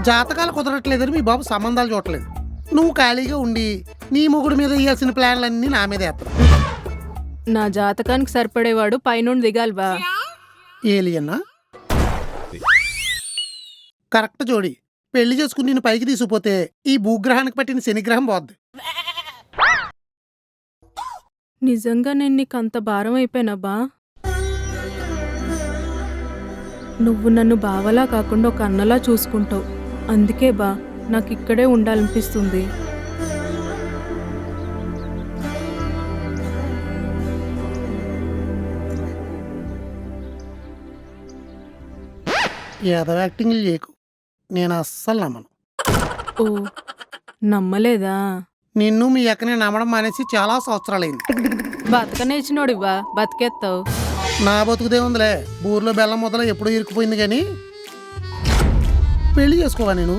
జాతకాలు కుదరట్లేదని మీ బాబు సంబంధాలు చూడట్లేదు. నువ్వు ఖాళీగా ఉండి నీ మొగుడు మీద వేయాల్సిన ప్లాన్లన్నీ నా మీద వేస్తావు. నా జాతకానికి సరిపడేవాడు పైనుండి దిగాలి బా. ఏలియన్నా కరెక్ట్ జోడి. పెళ్లి చేసుకుని నేను పైకి తీసుకుపోతే ఈ భూగ్రహానికి పట్టిన శనిగ్రహం పోద్ది. నిజంగా నేను నీకు అంత భారం అయిపోయినా బా? నువ్వు నన్ను బావలా కాకుండా ఒక అన్నలా చూసుకుంటావు. అందుకే బా నాకు ఇక్కడే ఉండాలనిపిస్తుంది. ఏదో యాక్టింగ్లు చేయకు, నేను అస్సలు నమ్మను. ఓ నమ్మలేదా? నిన్ను మీ అక్కని నమ్మడం మానేసి చాలా సంవత్సరాలైంది. బతకనేచ్చినోడు బా, బతికేస్తావు. నా బతుకుదే ఉందిలే, బూర్లో బెల్లం మొదలు ఎప్పుడూ ఇరుక్కుపోయింది. కానీ పెళ్లి చేసుకోవా నేను?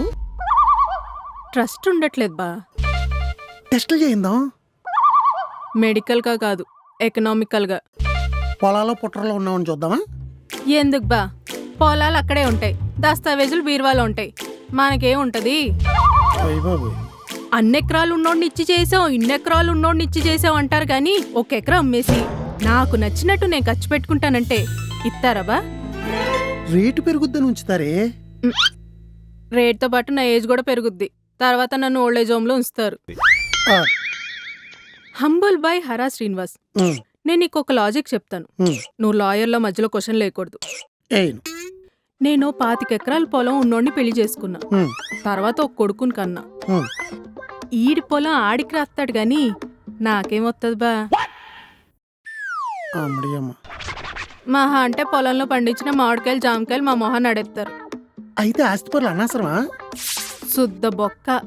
ట్రస్ట్ ఉండట్లేదు బా. టెస్టులు చేయిందాం. మెడికల్గా కాదు, ఎకనామికల్గా. పొలాల్లో పుట్టలో ఉన్నామని చూద్దామా? ఎందుకు బా? పొలాలు అక్కడే ఉంటాయి, దస్తావేజులు బీరువాలో ఉంటాయి. మనకేం ఉంటది? బాబు అన్నెకరాలు ఉన్నోడిని ఇచ్చి చేసావు, ఇన్నెకరాలు ఉన్నోడిని ఇచ్చి చేసావు అంటారు కానీ ఒక ఎకరా అమ్మేసి నాకు నచ్చినట్టు నేను ఖర్చు పెట్టుకుంటానంటే ఇస్తారా బా? రేటు పెరుగుద్దని ఉంచుతారే. రేట్తో పాటు నా ఏజ్ కూడా పెరుగుద్ది. తర్వాత నన్ను ఓల్డేజ్ హోమ్లో ఉంచుతారు. హంబుల్ బాయ్ హరా శ్రీనివాస్, నేను నీకు ఒక లాజిక్ చెప్తాను. నువ్వు లాయర్ల మధ్యలో క్వశ్చన్ లేకూడదు. నేను 25 ఎకరాల పొలం ఉన్నోడిని పెళ్లి చేసుకున్నా. తర్వాత ఒక కొడుకుని కన్నా. ఈడి పొలం ఆడికి రాస్తాడు గాని నాకేమొత్తది బా? మహా అంటే పొలంలో పండించిన మామిడికాయలు జామకాయలు మా మొహాన్ని అడెత్తారు. అయితే ఆస్తిపరులు అనవసరమా? శుద్ధ బొక్క.